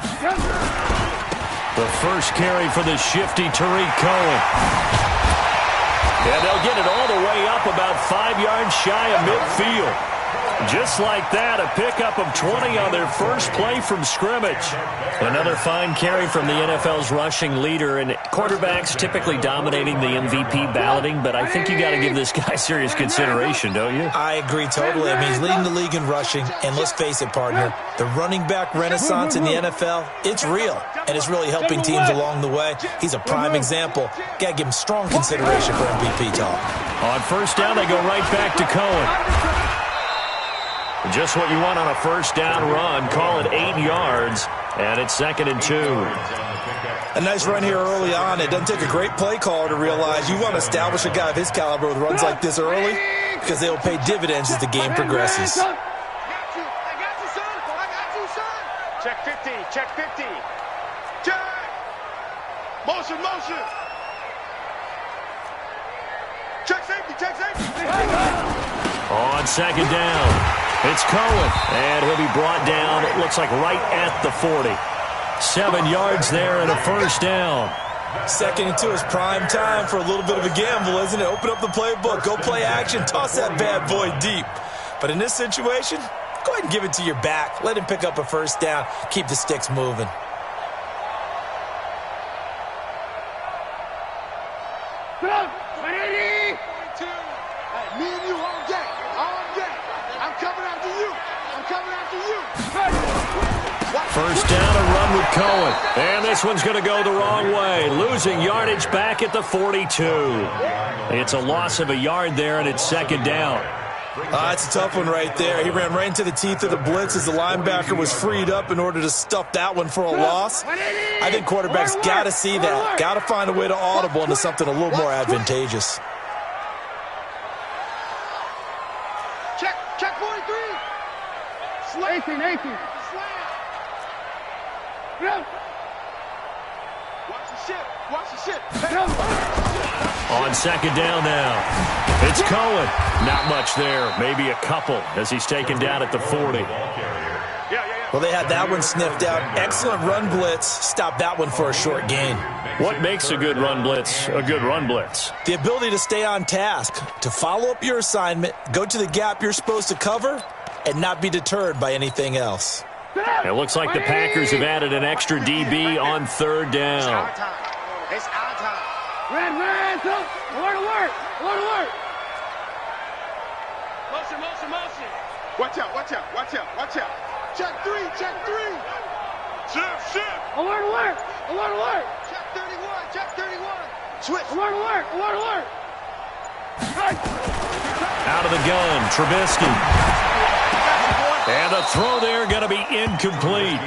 The first carry for the shifty Tariq Cohen. And they'll get it all the way up about 5 yards shy of midfield. Just like that, a pickup of 20 on their first play from scrimmage. Another fine carry from the NFL's rushing leader, and quarterbacks typically dominating the MVP balloting, but I think you got to give this guy serious consideration, don't you? I agree totally. I mean, he's leading the league in rushing, and let's face it, partner, the running back renaissance in the NFL, it's real, and it's really helping teams along the way. He's a prime example. Got to give him strong consideration for MVP talk. On first down, they go right back to Cohen. Just what you want on a first down run. Call it 8 yards, and it's 2nd and 2. A nice run here early on. It doesn't take a great play caller to realize you want to establish a guy of his caliber with runs like this early because they will pay dividends as the game progresses. I got you, son. I got you, son. Check 50. Check 50. Check. Motion, motion. Check safety. Check safety. On second down, it's Cohen, and he'll be brought down, it looks like right at the 40. 7 yards there and a first down. 2nd and 2 is prime time for a little bit of a gamble, isn't it? Open up the playbook, go play action, toss that bad boy deep. But in this situation, go ahead and give it to your back. Let him pick up a first down, keep the sticks moving. First down, a run with Cohen. And this one's going to go the wrong way. Losing yardage back at the 42. It's a loss of a yard there, and it's 2nd down. It's a tough one right there. He ran right into the teeth of the blitz as the linebacker was freed up in order to stuff that one for a loss. I think quarterbacks got to see that. Got to find a way to audible into something a little more advantageous. Check 43. Slayton, 18. Watch the ship. Watch the ship. On second down now, it's Cohen. Not much there. Maybe a couple as he's taken down at the 40. Well, they had that one sniffed out. Excellent run blitz. Stopped that one for a short gain. What makes a good run blitz a good run blitz? The ability to stay on task, to follow up your assignment, go to the gap you're supposed to cover, and not be deterred by anything else. It looks like the Packers have added an extra DB on 3rd down. It's our time. Red, where to work? Motion, motion, motion. Watch out, watch out, watch out, watch out. Check 3, check 3. Shift. Where to work? Check 31, check 31. Switch. Where to work? Out of the gun, Trubisky. And the throw there going to be incomplete.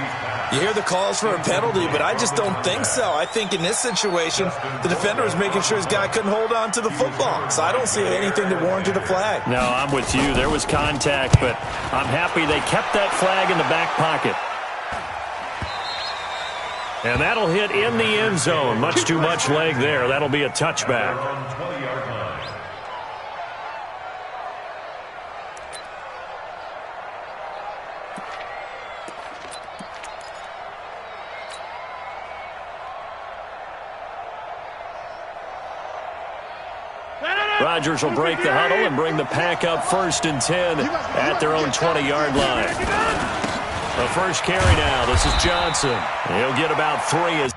You hear the calls for a penalty, but I just don't think so. I think in this situation, the defender was making sure his guy couldn't hold on to the football. So I don't see anything that warranted a flag. No, I'm with you. There was contact, but I'm happy they kept that flag in the back pocket. And that'll hit in the end zone. Much too much leg there. That'll be a touchback. Rodgers will break the huddle and bring the pack up 1st and 10 at their own 20-yard line. The first carry now. This is Johnson. He'll get about 3 as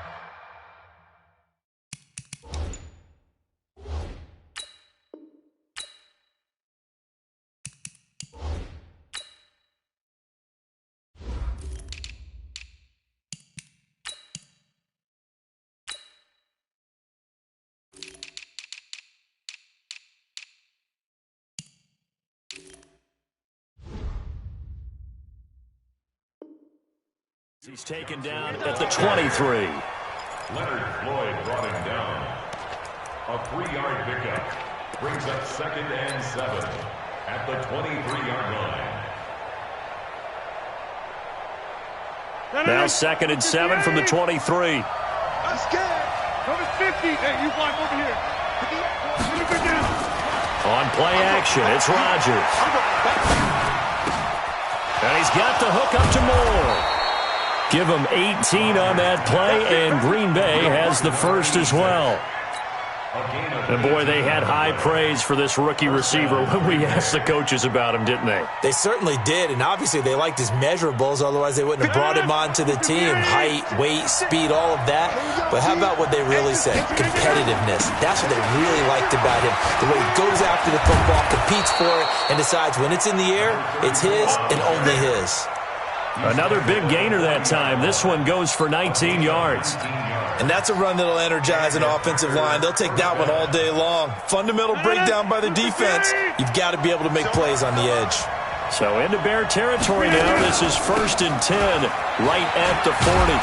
he's taken down at the 23. Leonard Floyd brought him down. A 3-yard pickup brings up 2nd and 7 at the 23-yard line. Now 2nd and 7 from the 23. I'm scared. Number 50. Hey, you find over here. On play action, it's Rodgers. And he's got the hook up to Moore. Give them 18 on that play, and Green Bay has the first as well. And, boy, they had high praise for this rookie receiver when we asked the coaches about him, didn't they? They certainly did, and obviously they liked his measurables. Otherwise, they wouldn't have brought him onto the team. Height, weight, speed, all of that. But how about what they really said? Competitiveness. That's what they really liked about him. The way he goes after the football, competes for it, and decides when it's in the air, it's his and only his. Another big gainer that time. This one goes for 19 yards. And that's a run that'll energize an offensive line. They'll take that one all day long. Fundamental breakdown by the defense. You've got to be able to make plays on the edge. So into Bear territory now. This is 1st and 10 right at the 40.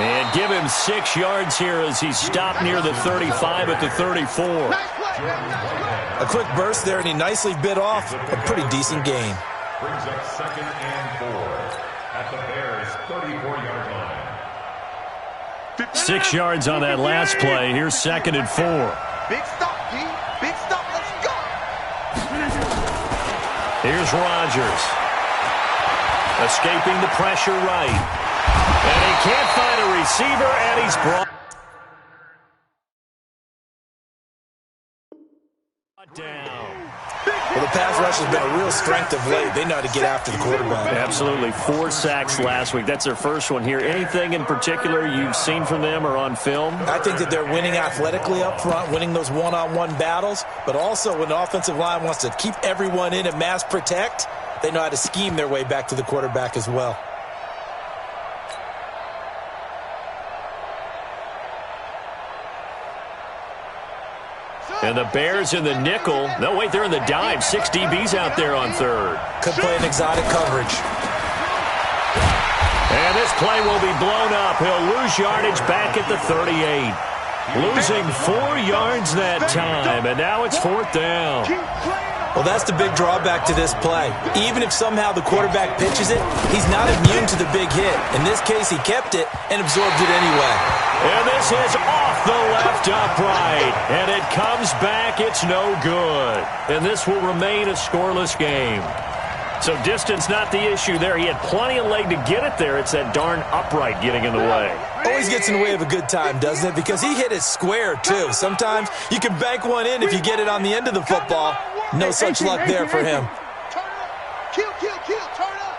And give him 6 yards here as he stopped near the 35 at the 34. A quick burst there, and he nicely bit off a pretty decent gain. Brings up 2nd and 4 at the Bears' 34-yard line. 6 yards on that last play. Here's 2nd and 4. Big stop, D. Big stop. Let's go. Here's Rodgers. Escaping the pressure right. And he can't find a receiver, and he's brought down. Well, the pass rush has been a real strength of late. They know how to get after the quarterback. Absolutely. 4 sacks last week. That's their first one here. Anything in particular you've seen from them or on film? I think that they're winning athletically up front, winning those one-on-one battles, but also when the offensive line wants to keep everyone in and mass protect, they know how to scheme their way back to the quarterback as well. And the Bears in the nickel. No, wait, they're in the dime. 6 DBs out there on 3rd. Could play an exotic coverage. And this play will be blown up. He'll lose yardage back at the 38. Losing 4 yards that time, and now it's 4th down. Well, that's the big drawback to this play. Even if somehow the quarterback pitches it, he's not immune to the big hit. In this case, he kept it and absorbed it anyway. And this is off the left upright. And it comes back. It's no good. And this will remain a scoreless game. So distance not the issue there. He had plenty of leg to get it there. It's that darn upright getting in the way. Always gets in the way of a good time, doesn't it? Because he hit it square, too. Sometimes you can bank one in if you get it on the end of the football. No such luck there for him. Kill, kill, kill. Turn up.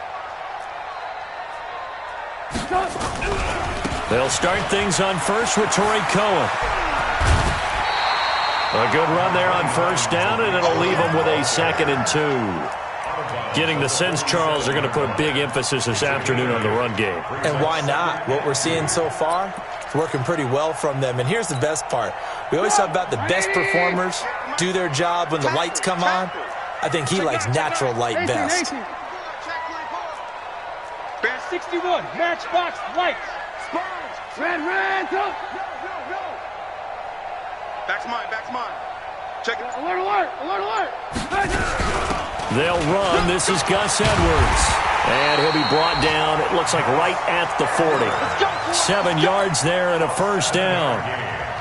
They'll start things on first with Torrey Cohen. A good run there on 1st down, and it'll leave them with a 2nd and 2. Getting the sense, Charles, they're going to put a big emphasis this afternoon on the run game. And why not? What we're seeing so far, it's working pretty well from them. And here's the best part. We always talk about the best performers do their job when the lights come on. I think he likes natural light best. Bear 61, matchbox lights. Red, go. Back's mine. Check it. Alert. They'll run. This is Gus Edwards. And he'll be brought down, it looks like right at the 40. 7 yards there and a 1st down.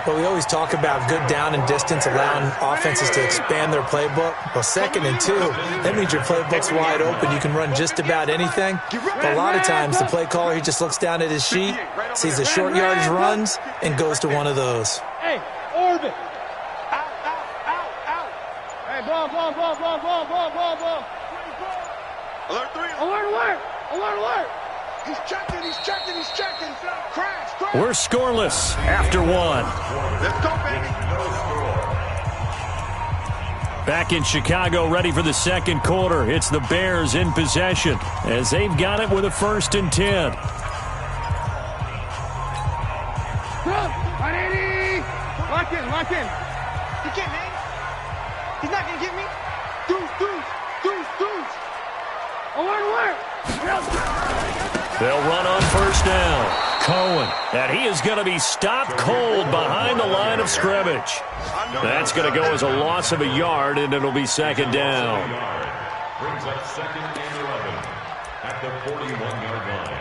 But we always talk about good down and distance, allowing offenses to expand their playbook. Well, 2nd and 2, that means your playbook's wide open. You can run just about anything. But a lot of times, the play caller, he just looks down at his sheet, sees the short yardage runs, and goes to one of those. Hey, orbit. Out. Hey, ball. Alert 3. Alert. He's checking. Crash. We're scoreless after 1. Let's go, baby. Back in Chicago, ready for the 2nd quarter. It's the Bears in possession as they've got it with a 1st and 10. Lock in. He can't, man. He's not going to get me. Deuce. Alert. They'll run on 1st down. Cohen, and he is going to be stopped cold behind the line of scrimmage. That's going to go as a loss of a yard, and it'll be 2nd down. Brings up 2nd and 11 at the 41-yard line.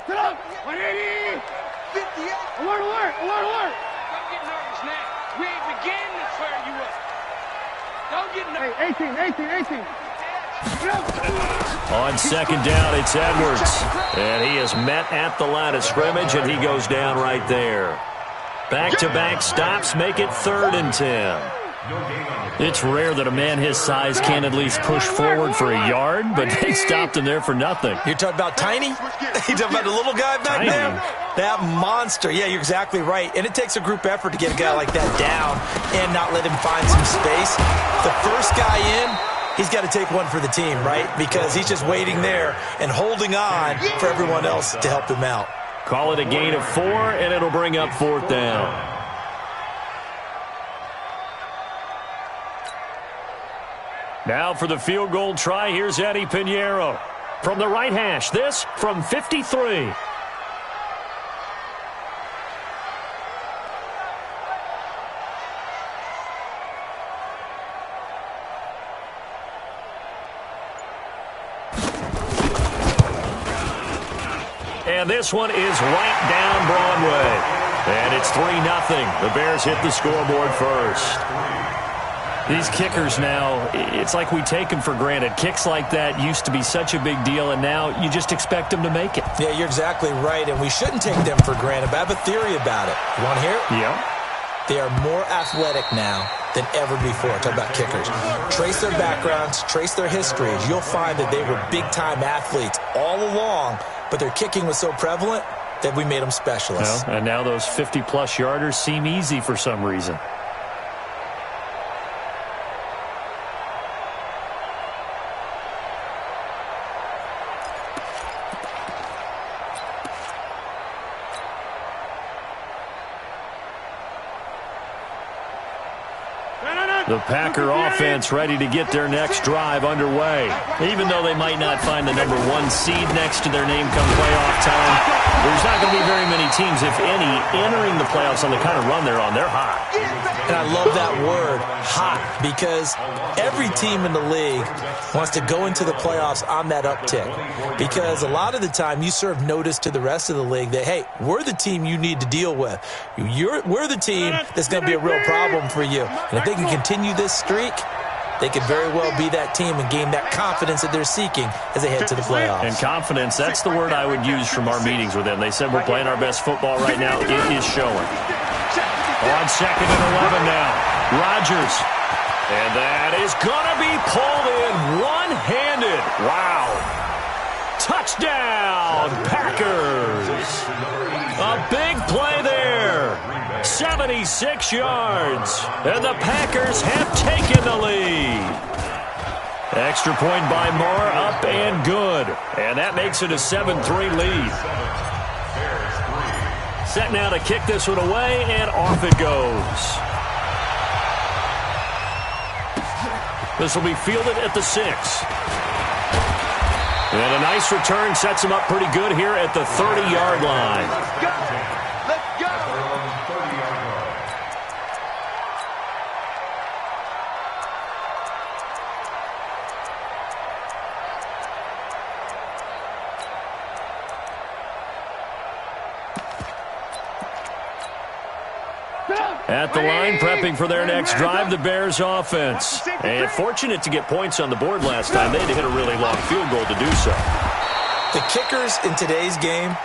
Get up. 180. 58. Alert. Don't get nervous now. We ain't beginning to swear you up. Don't get nervous. Hey, 18. Get up. On second down, it's Edwards. And he is met at the line of scrimmage, and he goes down right there. Back-to-back stops make it 3rd and 10. It's rare that a man his size can at least push forward for a yard, but they stopped him there for nothing. You're talking about Tiny? You're talking about the little guy back there? That monster. Yeah, you're exactly right. And it takes a group effort to get a guy like that down and not let him find some space. The first guy in, he's got to take one for the team, right? Because he's just waiting there and holding on for everyone else to help him out. Call it a gain of 4, and it'll bring up 4th down. Now for the field goal try, here's Eddie Pinheiro. From the right hash, this from 53. And this one is right down Broadway. And it's 3-0. The Bears hit the scoreboard first. These kickers now, it's like we take them for granted. Kicks like that used to be such a big deal, and now you just expect them to make it. Yeah, you're exactly right, and we shouldn't take them for granted, but I have a theory about it. You want to hear it? Yeah. They are more athletic now than ever before. Talk about kickers. Trace their backgrounds, trace their histories. You'll find that they were big-time athletes all along, but their kicking was so prevalent that we made them specialists. Well, and now those 50-plus yarders seem easy for some reason. The Packer offense ready to get their next drive underway. Even though they might not find the number 1 seed next to their name come playoff time, there's not going to be very many teams, if any, entering the playoffs on the kind of run they're on. They're hot. And I love that word, hot, because every team in the league wants to go into the playoffs on that uptick. Because a lot of the time you serve notice to the rest of the league that, hey, we're the team you need to deal with. We're the team that's going to be a real problem for you. And if they can continue this streak, they could very well be that team and gain that confidence that they're seeking as they head to the playoffs. And confidence, that's the word I would use from our meetings with them. They said we're playing our best football right now. It is showing. On 2nd and 11 now. Rodgers. And that is going to be pulled in one-handed. Wow. Touchdown, Packers. A big play there. 76 yards. And the Packers have taken the lead. Extra point by Moore, up and good. And that makes it a 7-3 lead. Set now to kick this one away, and off it goes. This will be fielded at the 6. And a nice return sets him up pretty good here at the 30-yard line. Let's go! At the line, prepping for their next drive, the Bears offense. And fortunate to get points on the board last time. They had to hit a really long field goal to do so. The kickers in today's game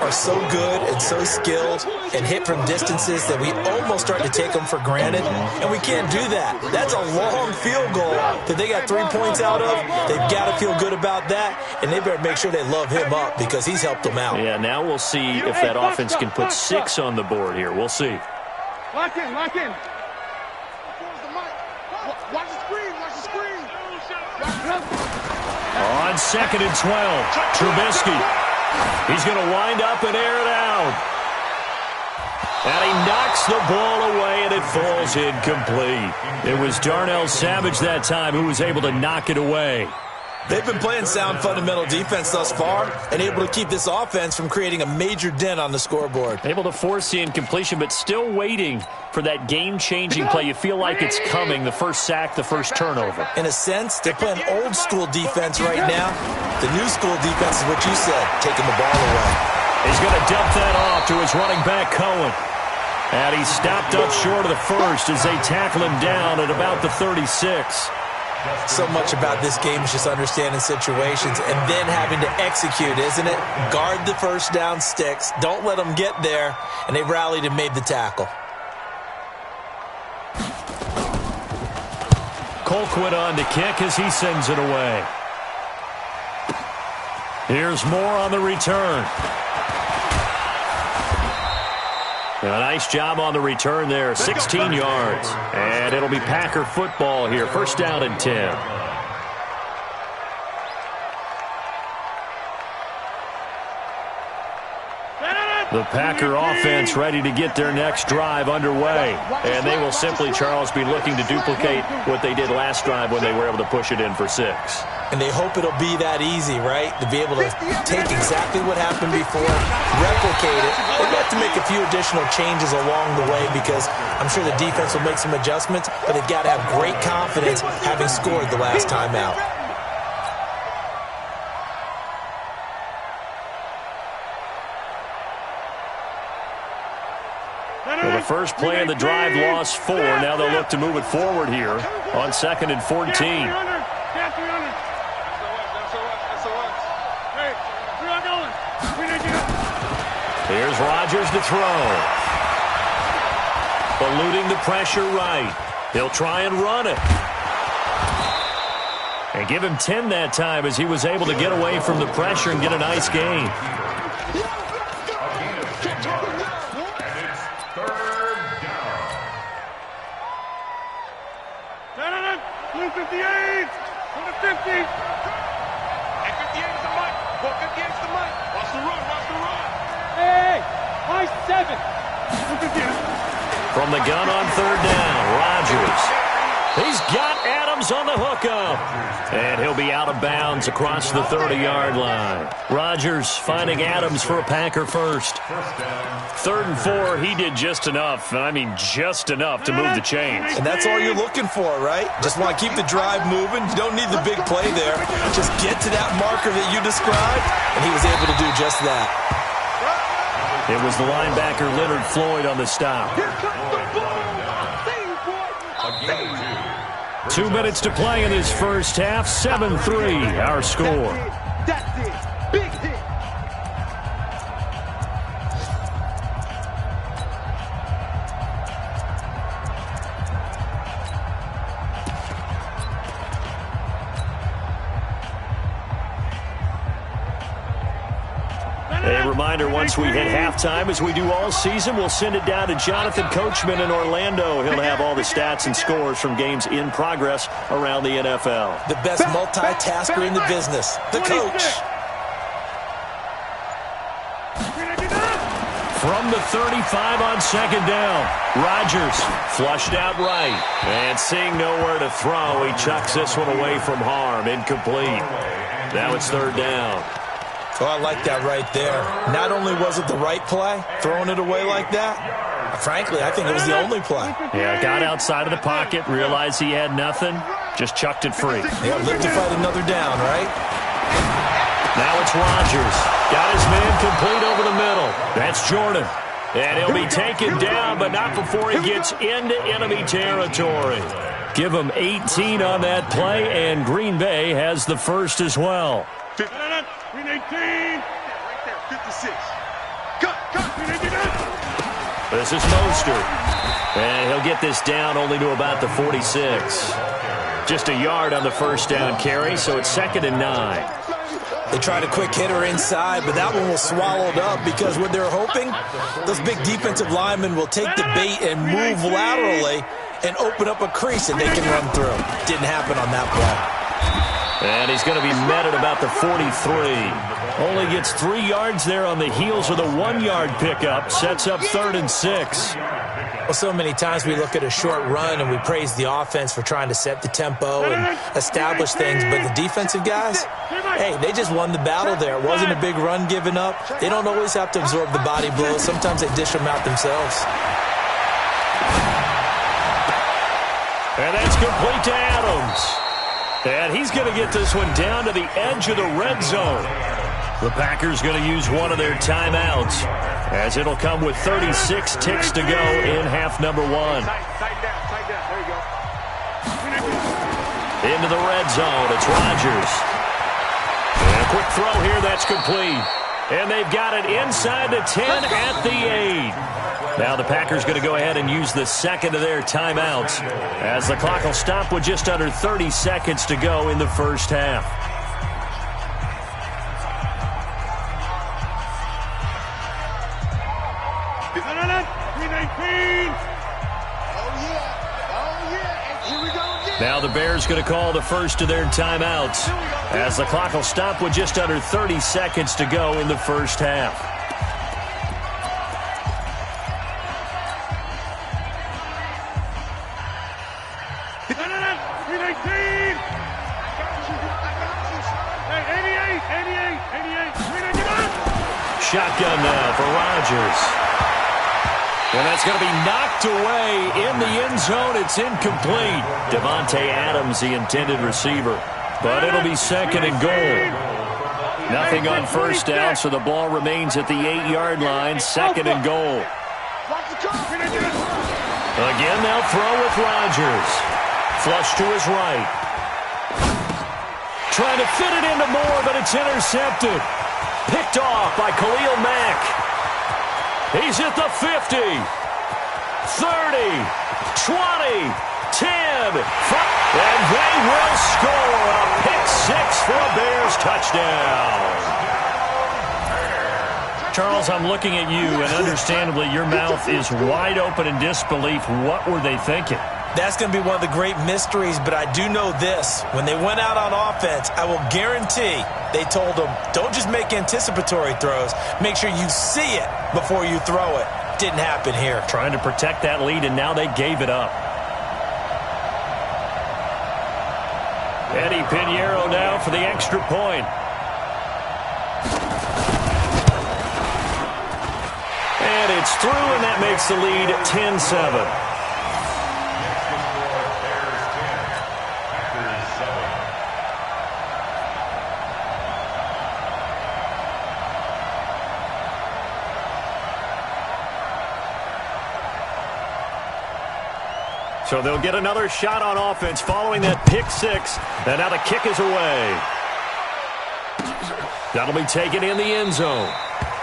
are so good and so skilled and hit from distances that we almost start to take them for granted, and we can't do that. That's a long field goal that they got 3 points out of. They've got to feel good about that, and they better make sure they love him up because he's helped them out. Yeah, now we'll see if that offense can put 6 on the board here. We'll see. Lock in, lock in. Watch the screen, watch the screen. On 2nd and 12, Trubisky. He's going to wind up and air it out. And he knocks the ball away, and it falls incomplete. It was Darnell Savage that time who was able to knock it away. They've been playing sound fundamental defense thus far and able to keep this offense from creating a major dent on the scoreboard. Able to force the incompletion, but still waiting for that game-changing play. You feel like it's coming, the first sack, the first turnover. In a sense, they're playing old-school defense right now. The new-school defense is what you said, taking the ball away. He's going to dump that off to his running back, Cohen. And he stopped up short of the first as they tackle him down at about the 36. So much about this game is just understanding situations and then having to execute, isn't it? Guard the first down sticks. Don't let them get there. And they rallied and made the tackle. Colquitt on to kick as he sends it away. Here's Moore on the return. A nice job on the return there, 16 yards. And it'll be Packer football here, first down and 10. The Packer offense ready to get their next drive underway. And they will simply, Charles, be looking to duplicate what they did last drive when they were able to push it in for 6. And they hope it'll be that easy, right? To be able to take exactly what happened before, replicate it. They've got to make a few additional changes along the way because I'm sure the defense will make some adjustments, but they've got to have great confidence having scored the last time out. Well, the first play of the drive lost 4. Now they'll look to move it forward here on 2nd and 14. Here's Rodgers to throw. Eluding the pressure right. He'll try and run it. And give him 10 that time as he was able to get away from the pressure and get a nice gain. From the gun on 3rd down, Rodgers. He's got Adams on the hookup. And he'll be out of bounds across the 30-yard line. Rodgers finding Adams for a Packer first. 3rd and 4, he did just enough, and I mean just enough to move the chains. And that's all you're looking for, right? Just want to keep the drive moving. You don't need the big play there. Just get to that marker that you described, and he was able to do just that. It was the linebacker Leonard Floyd on the stop. 2 minutes to play in this first half. 7-3, our score. That's it. Big hit. A reminder, once we hit halftime, as we do all season, we'll send it down to Jonathan Coachman in Orlando. He'll have all the stats and scores from games in progress around the NFL. The best multitasker in the business, the coach. From the 35 on 2nd down, Rodgers flushed out right. And seeing nowhere to throw, he chucks this one away from harm. Incomplete. Now it's 3rd down. Oh, I like that right there. Not only was it the right play, throwing it away like that, frankly, I think it was the only play. Yeah, got outside of the pocket, realized he had nothing, just chucked it free. Yeah, live to fight another down, right? Now it's Rodgers. Got his man complete over the middle. That's Jordan. And he'll be taken down, but not before he gets into enemy territory. Give him 18 on that play, and Green Bay has the first as well. 18. Right there, 56. Cut. This is Mostert. And he'll get this down only to about the 46. Just a yard on the first down carry, so it's 2nd and 9. They tried a quick hitter inside, but that one was swallowed up because what they're hoping, those big defensive linemen will take the bait and move laterally and open up a crease that they can run through. Didn't happen on that play. And he's going to be met at about the 43. Only gets 3 yards there on the heels of the 1-yard pickup. Sets up 3rd and 6. Well, so many times we look at a short run and we praise the offense for trying to set the tempo and establish things. But the defensive guys, hey, they just won the battle there. It wasn't a big run given up. They don't always have to absorb the body blows. Sometimes they dish them out themselves. And that's complete to Adams. And he's going to get this one down to the edge of the red zone. The Packers going to use one of their timeouts, as it'll come with 36 ticks to go in half number 1. Tight down. There you go. Into the red zone, it's Rodgers. And a quick throw here, that's complete. And they've got it inside the 10 at the 8. Now the Packers going to go ahead and use the second of their timeouts as the clock will stop with just under 30 seconds to go in the first half. Now the Bears going to call the first of their timeouts as the clock will stop with just under 30 seconds to go in the first half. Shotgun now for Rodgers. And that's going to be knocked away in the end zone. It's incomplete. Devontae Adams, the intended receiver. But it'll be second and goal. Nothing on first down, so the ball remains at the 8-yard line. Second and goal. Again, they'll throw with Rodgers. Flush to his right. Trying to fit it into Moore, but it's intercepted. Picked off by Khalil Mack. He's at the 50, 30, 20, 10, and they will score a pick-6 for a Bears touchdown. Charles, I'm looking at you, and understandably, your mouth is wide open in disbelief. What were they thinking? That's going to be one of the great mysteries, but I do know this. When they went out on offense, I will guarantee they told them, don't just make anticipatory throws. Make sure you see it before you throw it. Didn't happen here. Trying to protect that lead, and now they gave it up. Eddie Pinheiro now for the extra point. And it's through, and that makes the lead 10-7. So they'll get another shot on offense following that pick-6. And now the kick is away. That'll be taken in the end zone.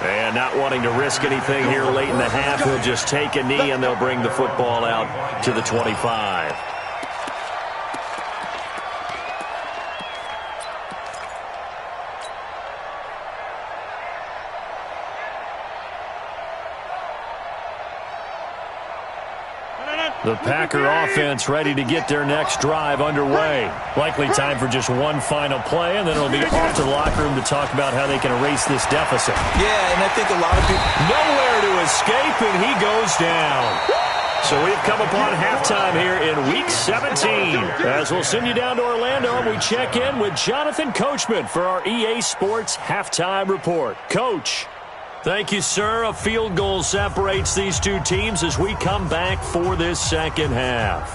And not wanting to risk anything here late in the half, he'll just take a knee, and they'll bring the football out to the 25. The Packer offense ready to get their next drive underway. Likely time for just one final play, and then it'll be off to the locker room to talk about how they can erase this deficit. Yeah, and I think a lot of people... Nowhere to escape, and he goes down. So we've come upon halftime here in Week 17. As we'll send you down to Orlando, and we check in with Jonathan Coachman for our EA Sports Halftime Report. Coach. Thank you, sir. A field goal separates these two teams as we come back for this second half.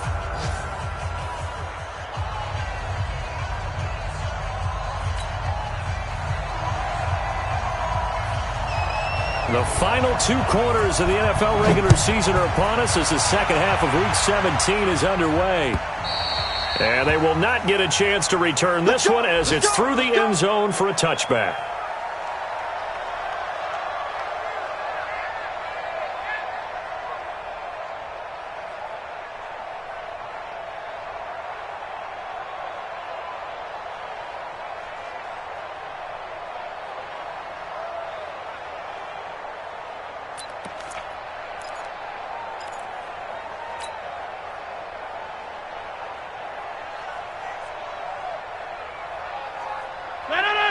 The final 2 quarters of the NFL regular season are upon us as the second half of Week 17 is underway. And they will not get a chance to return this one as it's through the end zone for a touchback.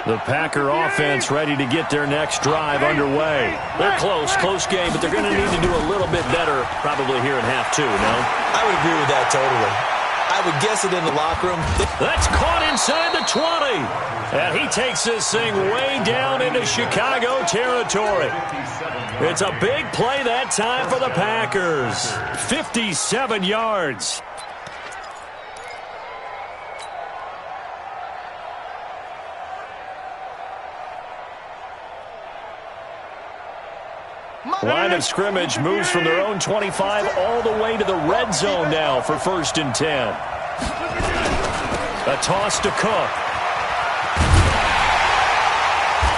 The Packer offense ready to get their next drive underway. They're close game, but they're going to need to do a little bit better probably here in half 2, no? I would agree with that totally. I would guess it in the locker room. That's caught inside the 20. And he takes this thing way down into Chicago territory. It's a big play that time for the Packers. 57 yards. Line of scrimmage moves from their own 25 all the way to the red zone now for 1st and 10. A toss to Cook.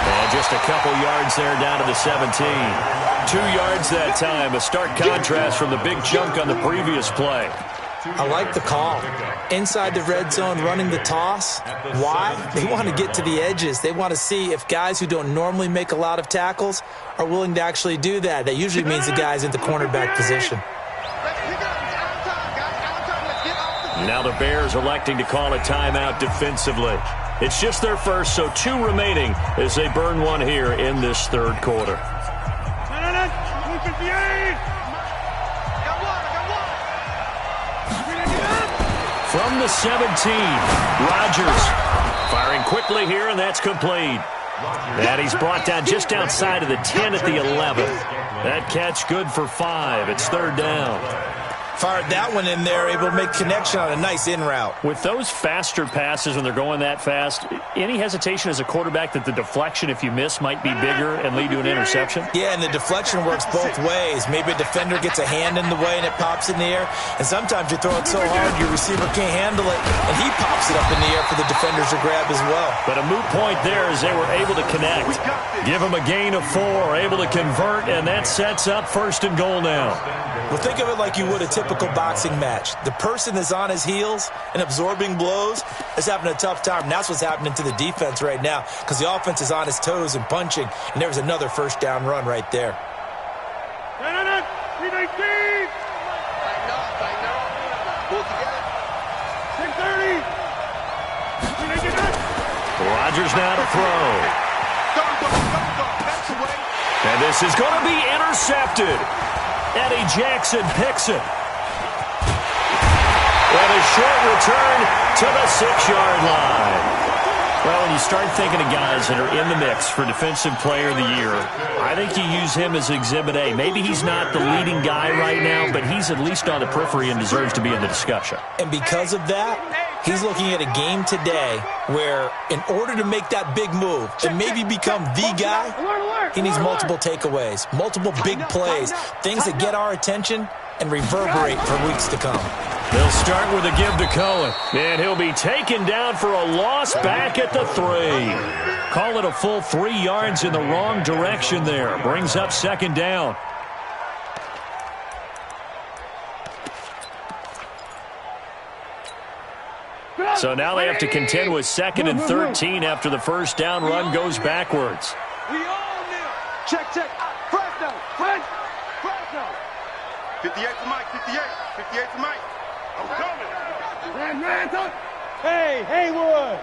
And just a couple yards there down to the 17. 2 yards that time. A stark contrast from the big chunk on the previous play. I like the call. Inside the red zone, running the toss. Why? They want to get to the edges. They want to see if guys who don't normally make a lot of tackles are willing to actually do that. That usually means the guy's in the cornerback position. Now the Bears electing to call a timeout defensively. It's just their first, so 2 remaining as they burn one here in this third quarter. From the 17, Rodgers firing quickly here, and that's complete. And he's brought down just outside of the 10 at the 11. That catch good for 5. It's third down. Fired that one in there, able to make connection on a nice in route. With those faster passes when they're going that fast, any hesitation as a quarterback that the deflection, if you miss, might be bigger and lead to an interception? Yeah, and the deflection works both ways. Maybe a defender gets a hand in the way and it pops in the air, and sometimes you throw it so hard your receiver can't handle it, and he pops it up in the air for the defenders to grab as well. But a moot point there as they were able to connect. Give them a gain of 4, able to convert, and that sets up first and goal now. Well, think of it like you would a typical boxing match. The person is on his heels and absorbing blows is having a tough time. And that's what's happening to the defense right now because the offense is on his toes and punching. And there was another first down run right there. Rodgers now to throw. And this is going to be intercepted. Eddie Jackson picks it. And a short return to the 6-yard line. Well, when you start thinking of guys that are in the mix for Defensive Player of the Year, I think you use him as Exhibit A. Maybe he's not the leading guy right now, but he's at least on the periphery and deserves to be in the discussion. And because of that, he's looking at a game today where in order to make that big move and maybe become the guy, he needs multiple takeaways, multiple big plays, things that get our attention and reverberate for weeks to come. They'll start with a give to Cohen, and he'll be taken down for a loss back at the 3. Call it a full 3 yards in the wrong direction there. Brings up second down. So now they have to contend with 2nd and 13 after the first down run goes backwards. We all knew. Check. Fresno. 58 to Mike, 58. 58 to Mike. I'm coming. Hey, Haywood.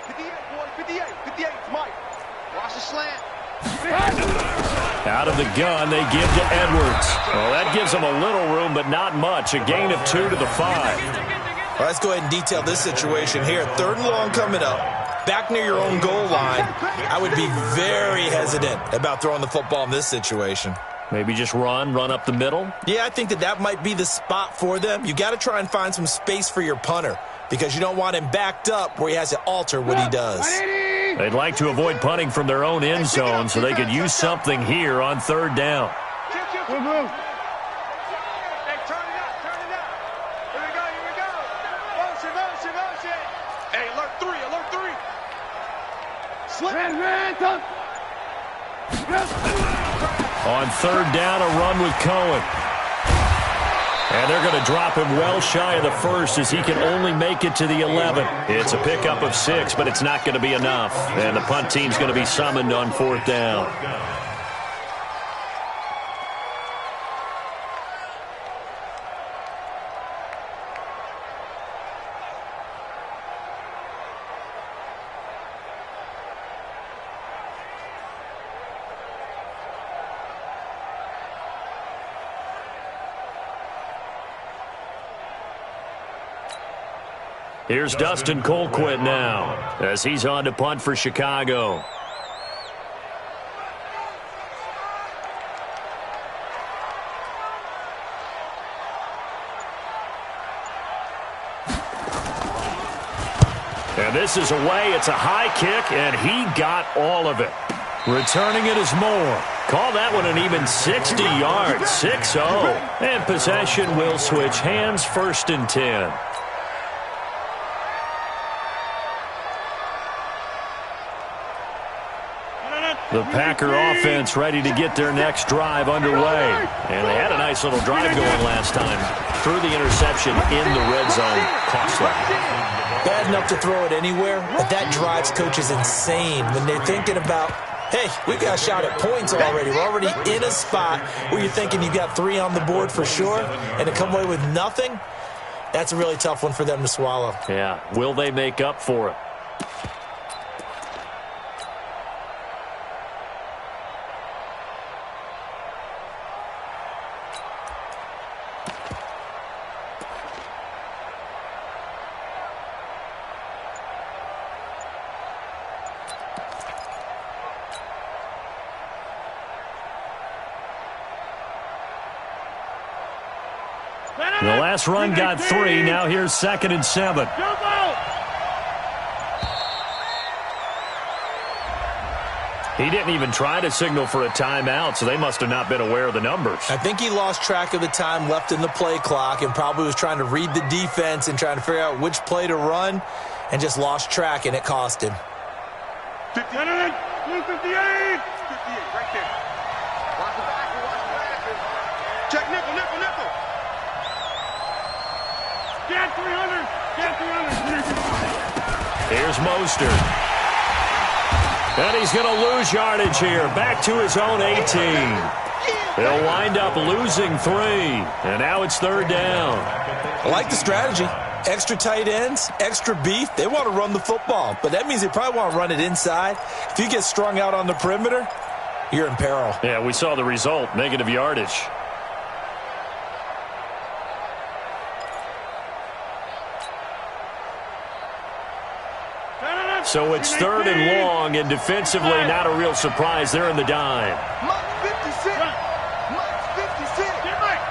58, boy, 58. 58 to Mike. Watch the slant. Out of the gun, they give to Edwards. Well, that gives them a little room, but not much. A gain of 2 to the 5. Well, let's go ahead and detail this situation here. 3rd and long coming up. Back near your own goal line. I would be very hesitant about throwing the football in this situation. Maybe just run up the middle? Yeah, I think that might be the spot for them. You got to try and find some space for your punter because you don't want him backed up where he has to alter what he does. They'd like to avoid punting from their own end zone so they could use something here on 3rd down. Hey, turn it up. Here we go. Motion. Hey, alert 3. Slip. On 3rd down, a run with Cohen. And they're going to drop him well shy of the 1st as he can only make it to the 11. It's a pickup of 6, but it's not going to be enough. And the punt team's going to be summoned on 4th down. Here's Dustin Colquitt now as he's on to punt for Chicago. And this is away. It's a high kick, and he got all of it. Returning it is Moore. Call that one an even 60 yards, 6-0. And possession will switch hands, 1st and 10. The Packer offense ready to get their next drive underway. And they had a nice little drive going last time. Threw the interception in the red zone. Costly. Bad enough to throw it anywhere, but that drives coaches insane when they're thinking about, hey, we've got a shot at points already. We're already in a spot where you're thinking you've got 3 on the board for sure, and to come away with nothing, that's a really tough one for them to swallow. Yeah. Will they make up for it? The last run got 3. Now here's 2nd and 7. He didn't even try to signal for a timeout, so they must have not been aware of the numbers. I think he lost track of the time left in the play clock and probably was trying to read the defense and trying to figure out which play to run and just lost track, and it cost him. 58. 58 right there. Watch the back, watch the back. Check nickel. Get 300. Here's Mostert. And he's going to lose yardage here. Back to his own 18. They'll wind up losing 3. And now it's 3rd down. I like the strategy. Extra tight ends, extra beef. They want to run the football, but that means they probably want to run it inside. If you get strung out on the perimeter, you're in peril. Yeah, we saw the result. Negative yardage. So it's 3rd and long, and defensively, not a real surprise. They're in the dime. Mike 56. Mike 56. Get right.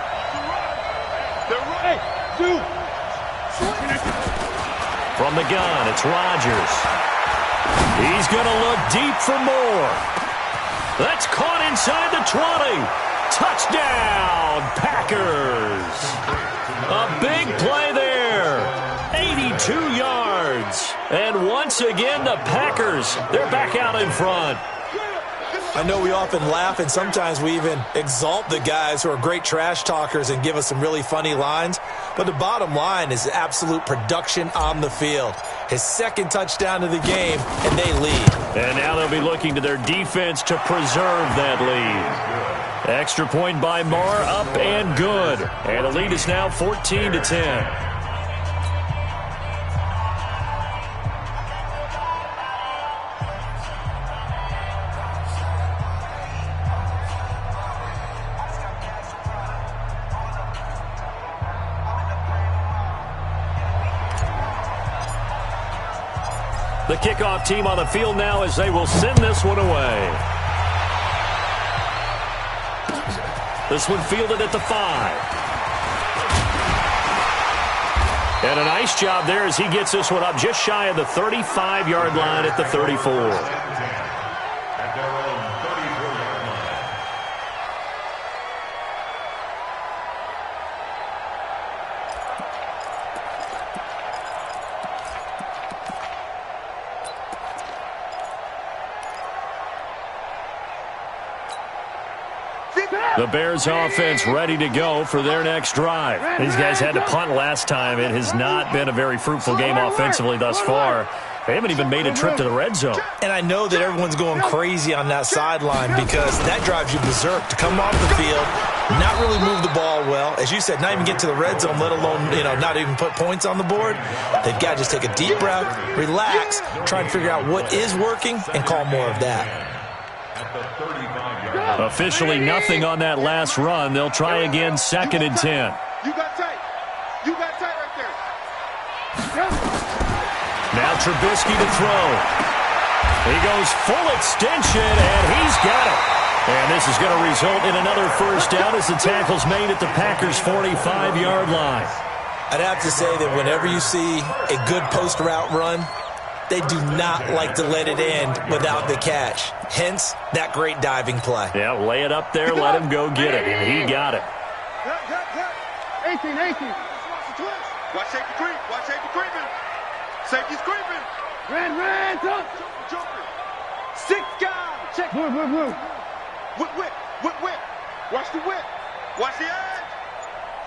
They're right. Hey, 2. From the gun, it's Rodgers. He's going to look deep for more. That's caught inside the 20. Touchdown, Packers. A big play there. 82 yards. And once again, the Packers, they're back out in front. I know we often laugh, and sometimes we even exalt the guys who are great trash talkers and give us some really funny lines. But the bottom line is absolute production on the field. His 2nd touchdown of the game, and they lead. And now they'll be looking to their defense to preserve that lead. Extra point by Marr, up and good. And the lead is now 14-10. The kickoff team on the field now as they will send this one away. This one fielded at the 5. And a nice job there as he gets this one up just shy of the 35-yard line at the 34. The Bears offense ready to go for their next drive. These guys had to punt last time. It has not been a very fruitful game offensively thus far. They haven't even made a trip to the red zone. And I know that everyone's going crazy on that sideline because that drives you berserk to come off the field, not really move the ball well. As you said, not even get to the red zone, let alone, not even put points on the board. They've got to just take a deep breath, relax, try and figure out what is working, and call more of that. Officially nothing on that last run. They'll try again, 2nd and 10. You got tight. You got tight right there. Now Trubisky to throw. He goes full extension, and he's got it. And this is going to result in another first down as the tackle's made at the Packers' 45-yard line. I'd have to say that whenever you see a good post route run, they do not like to let it end without the catch. Hence, that great diving play. Yeah, lay it up there, let him go get it, and he got it. 18. Watch safety creep. Watch safety creeping. Safety's creeping. Ran, jumper. 6 guys. Check Whip, whip, whip, whip. Watch the whip. Watch the edge.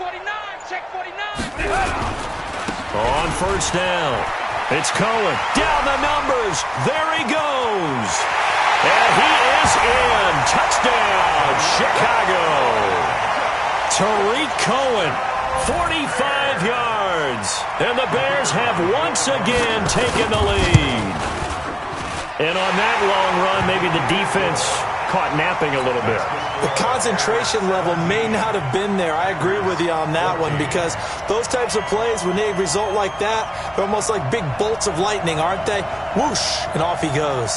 49, check 49. On first down, it's Cohen. Down the numbers. There he goes. And he is in. Touchdown, Chicago. Tariq Cohen, 45 yards. And the Bears have once again taken the lead. And on that long run, maybe the defense caught napping a little bit. The concentration level may not have been there. I agree with you on that one, because those types of plays, when they result like that, they're almost like big bolts of lightning, aren't they? Whoosh, and off he goes.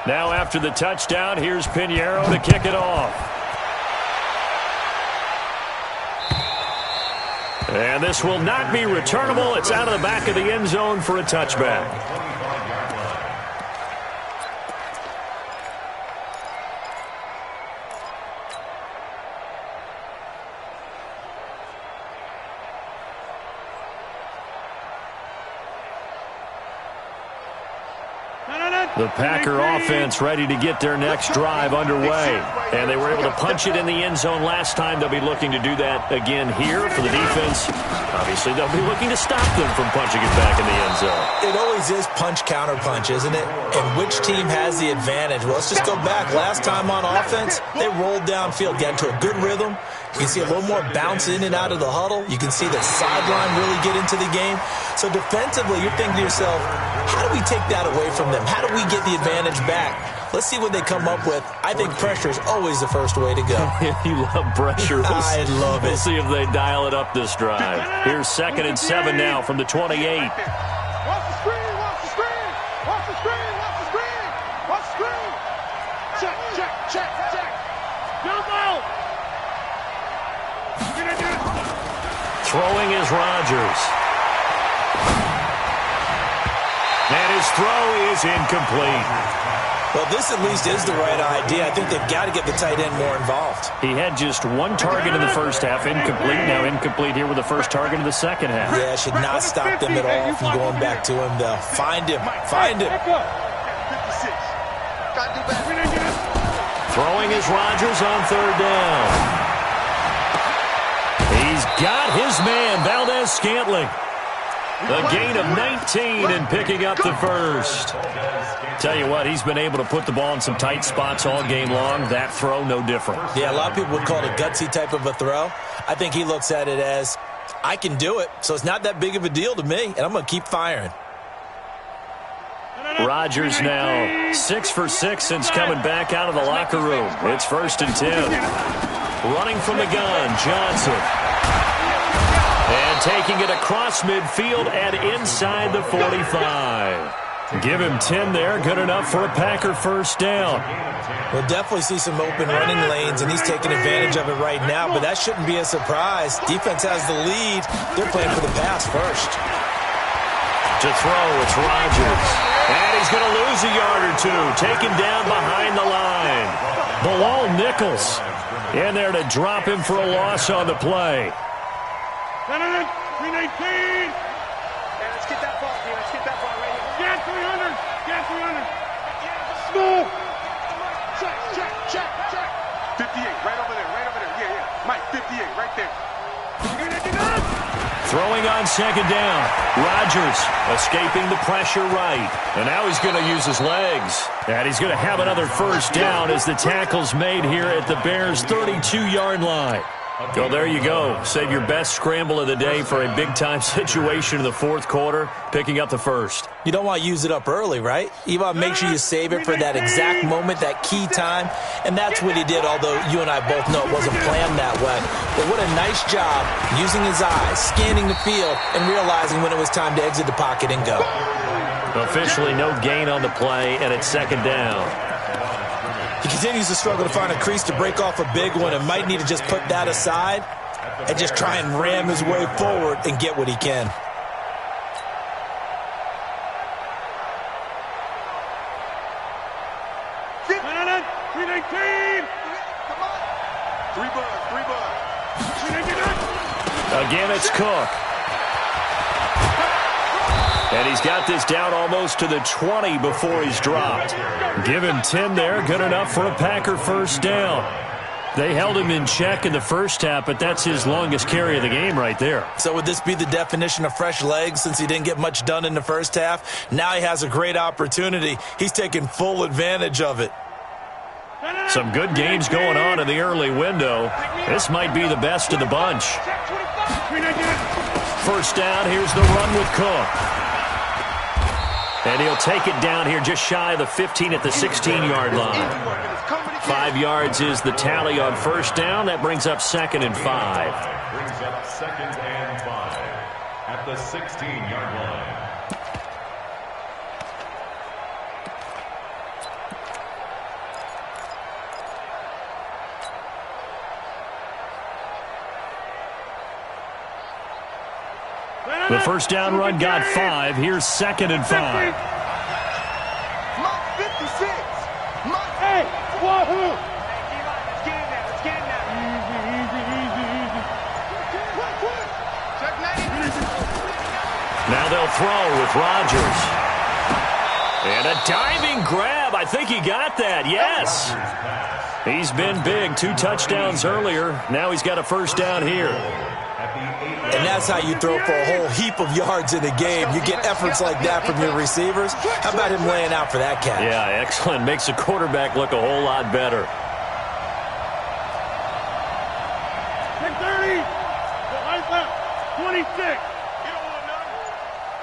Now after the touchdown, here's Pinheiro to kick it off. And this will not be returnable. It's out of the back of the end zone for a touchback. The Packer offense ready to get their next drive underway. And they were able to punch it in the end zone last time. They'll be looking to do that again here for the defense. Obviously, they'll be looking to stop them from punching it back in the end zone. It always is punch-counter-punch, isn't it? And which team has the advantage? Well, let's just go back. Last time on offense, they rolled downfield, got into a good rhythm. You can see a little more bounce in and out of the huddle. You can see the sideline really get into the game. So defensively, you're thinking to yourself, how do we take that away from them? How do we get the advantage back? Let's see what they come up with. I think pressure is always the first way to go. You love pressure. I love it. We'll see if they dial it up this drive. Here's 2nd and 7 now from the 28. Watch the screen, watch the screen. Watch the screen, watch the screen. Watch the screen. Check, check, check, check. Jump out. Throwing is Rodgers. And his throw is incomplete. Well, this at least is the right idea. I think they've got to get the tight end more involved. He had just one target in the first half, incomplete. Now incomplete here with the first target in the second half. Yeah, should not stop them at all from going back to him, though. Find him. Find him. 56. Got to do better. Throwing is Rodgers on 3rd down. He's got his man, Valdez-Scantling. A gain of 19 and picking up the first. Tell you what, he's been able to put the ball in some tight spots all game long. That throw, no different. Yeah, a lot of people would call it a gutsy type of a throw. I think he looks at it as, I can do it, so it's not that big of a deal to me, and I'm going to keep firing. Rodgers now 6 for 6 since coming back out of the locker room. It's 1st and 10. Running from the gun, Johnson. And taking it across midfield and inside the 45. Give him 10 there. Good enough for a Packer first down. We'll definitely see some open running lanes, and he's taking advantage of it right now, but that shouldn't be a surprise. Defense has the lead. They're playing for the pass first. To throw, it's Rodgers. And he's going to lose a yard or two. Taken down behind the line. Bilal Nichols in there to drop him for a loss on the play. 319. Hey, let's get that ball, dude. Let's get that ball right here. Get 300. Get 300. Smooth. Check, check, check, check. 58, right over there, right over there. Yeah, yeah. Mike, 58, right there. Throwing on 2nd down. Rodgers escaping the pressure right. And now he's going to use his legs. And he's going to have another first down as the tackle's made here at the Bears' 32-yard line. Well, there you go. Save your best scramble of the day for a big-time situation in the 4th quarter, picking up the first. You don't want to use it up early, right? You want to make sure you save it for that exact moment, that key time. And that's what he did, although you and I both know it wasn't planned that way. But what a nice job using his eyes, scanning the field, and realizing when it was time to exit the pocket and go. Officially no gain on the play, and it's 2nd down. He continues to struggle to find a crease to break off a big one and might need to just put that aside and just try and ram his way forward and get what he can. 319. Come on. 3 bucks, 3 bucks. 399. Again, it's Cook. And he's got this down almost to the 20 before he's dropped. Give him 10 there, good enough for a Packer first down. They held him in check in the first half, but that's his longest carry of the game right there. So would this be the definition of fresh legs since he didn't get much done in the first half? Now he has a great opportunity. He's taking full advantage of it. Some good games going on in the early window. This might be the best of the bunch. First down, here's the run with Cook. And he'll take it down here just shy of the 15 at the 16-yard line. 5 yards is the tally on first down. That brings up 2nd and 5. Brings up 2nd and 5 at the 16-yard line. The first down run got 5. Here's 2nd and 5. Mike 56. Mike. Hey, wahoo. Let's get in there. Let's get in there. Easy. Check 90. Now they'll throw with Rodgers. And a diving grab. I think he got that. Yes. He's been big. 2 touchdowns earlier. Now he's got a first down here. And that's how you throw for a whole heap of yards in a game. You get efforts like that from your receivers. How about him laying out for that catch? Yeah, excellent. Makes the quarterback look a whole lot better.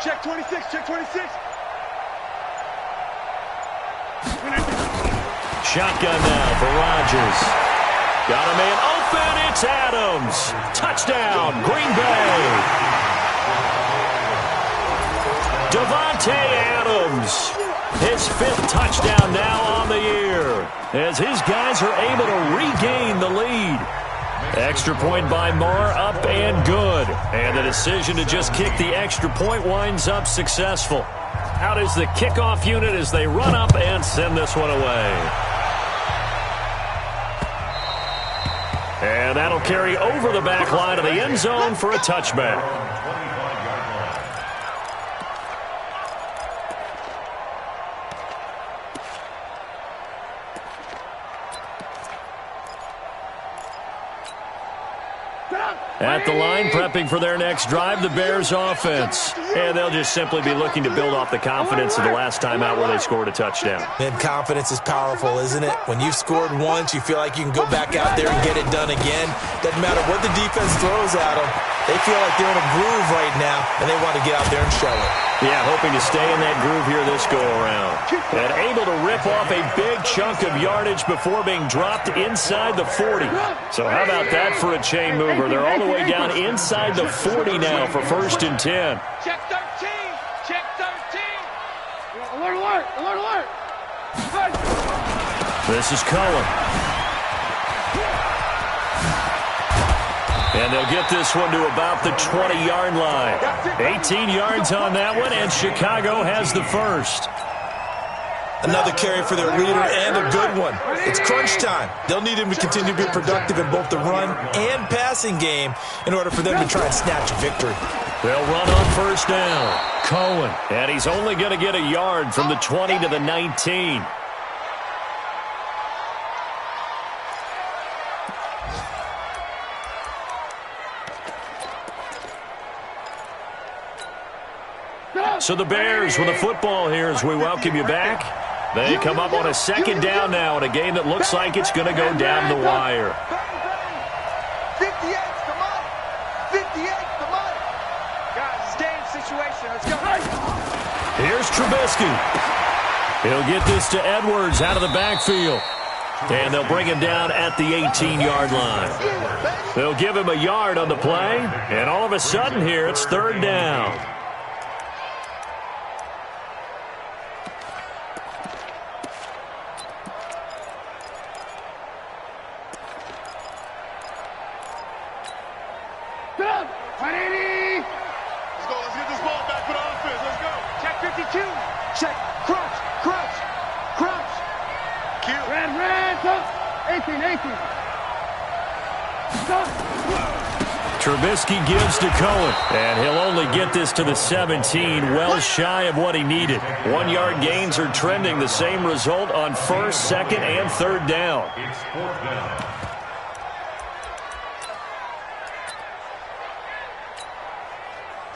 Check 26. 26. Check 26. Shotgun now for Rodgers. Got a man open. It's Adams. Touchdown, Green Bay. Davante Adams. His 5th touchdown now on the year as his guys are able to regain the lead. Extra point by Marr, up and good. And the decision to just kick the extra point winds up successful. Out is the kickoff unit as they run up and send this one away. And that'll carry over the back line of the end zone for a touchback. At the line, prepping for their next drive, the Bears offense. And they'll just simply be looking to build off the confidence of the last time out where they scored a touchdown. And confidence is powerful, isn't it? When you've scored once, you feel like you can go back out there and get it done again. Doesn't matter what the defense throws at them. They feel like they're in a groove right now, and they want to get out there and show it. Yeah, hoping to stay in that groove here this go-around. And able to rip off a big chunk of yardage before being dropped inside the 40. So how about that for a chain mover? They're all the way down inside the 40 now for 1st and 10. Check 13. Check 13. Alert, alert, alert, alert. This is Cohen. And they'll get this one to about the 20-yard line. 18 yards on that one, and Chicago has the first. Another carry for their leader and a good one. It's crunch time. They'll need him to continue to be productive in both the run and passing game in order for them to try and snatch a victory. They'll run on first down. Cohen, and he's only going to get a yard from the 20 to the 19. So the Bears with the football here as we welcome you back. They come up on a 2nd down now in a game that looks like it's going to go down the wire. 58, come on. 58, come on. Guys, it's game situation. Let's go. Here's Trubisky. He'll get this to Edwards out of the backfield. And they'll bring him down at the 18-yard line. They'll give him a yard on the play. And all of a sudden here, it's 3rd down. Let's get this ball back for the offense. Let's go. Check 52. Check. Crunch. Crunch. Crunch. Kill. red, 18, 18. Trubisky gives to Cohen, and he'll only get this to the 17, well shy of what he needed. 1-yard gains are trending the same result on first, second, and third down. It's fourth down.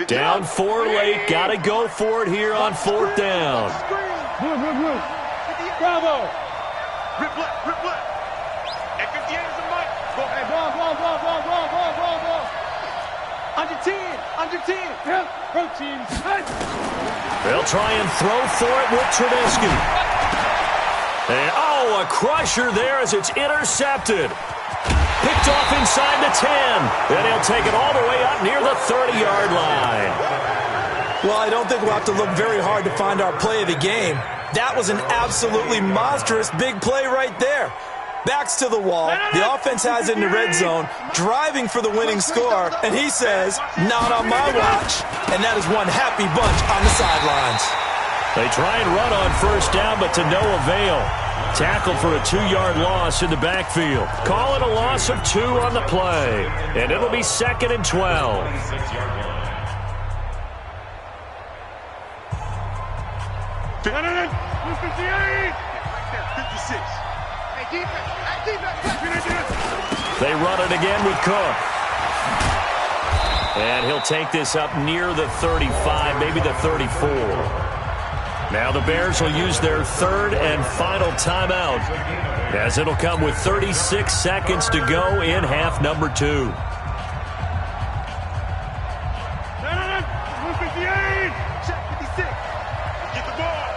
Down 4 late, got to go for it here on fourth down. Blue. Bravo. Rip left, rip left. And 58 is a mic. Go Hey, ahead. ball. Under 10. Yep, proteins. Hey. They'll try and throw for it with Trubisky. And, a crusher there as it's intercepted. Picked off inside the 10. Then he'll take it all the way up near the 30-yard line. Well, I don't think we'll have to look very hard to find our play of the game. That was an absolutely monstrous big play right there. Backs to the wall. The offense has it in the red zone, driving for the winning score, and he says, not on my watch. And that is one happy bunch on the sidelines. They try and run on first down, but to no avail. Tackled for a 2-yard loss in the backfield. Call it a loss of 2 on the play, and it'll be 2nd and 12. 26-yard line. 58. 56. Hey, defense. They run it again with Cook. And he'll take this up near the 35, maybe the 34. Now the Bears will use their third and final timeout, as it'll come with 36 seconds to go in half number 2. Blue 58. Check 56. Get the ball.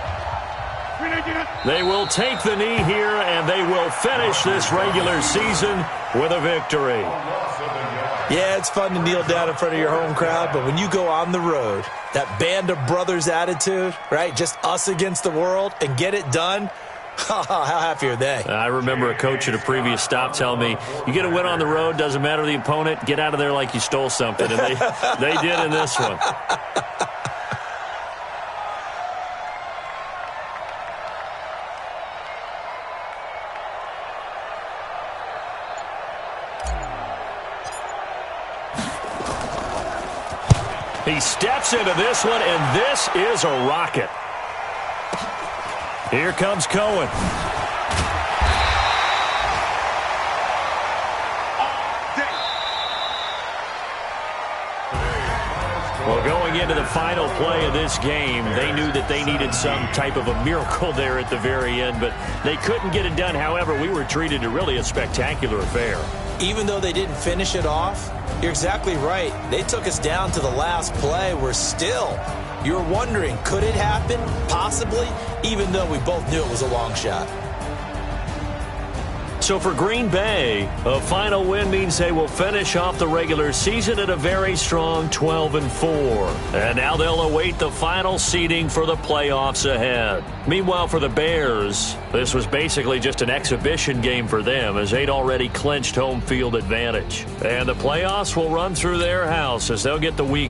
They will take the knee here, and they will finish this regular season with a victory. Yeah, it's fun to kneel down in front of your home crowd, but when you go on the road, that band of brothers attitude, right, just us against the world, and get it done, how happy are they? I remember a coach at a previous stop telling me, you get a win on the road, doesn't matter the opponent, get out of there like you stole something, and they did in this one. He steps into this one, and this is a rocket. Here comes Cohen. Well, going into the final play of this game, they knew that they needed some type of a miracle there at the very end, but they couldn't get it done. However, we were treated to really a spectacular affair. Even though they didn't finish it off, you're exactly right. They took us down to the last play. You're wondering, could it happen? Possibly, even though we both knew it was a long shot. So for Green Bay, a final win means they will finish off the regular season at a very strong 12-4. And now they'll await the final seeding for the playoffs ahead. Meanwhile, for the Bears, this was basically just an exhibition game for them, as they'd already clinched home field advantage. And the playoffs will run through their house as they'll get the week.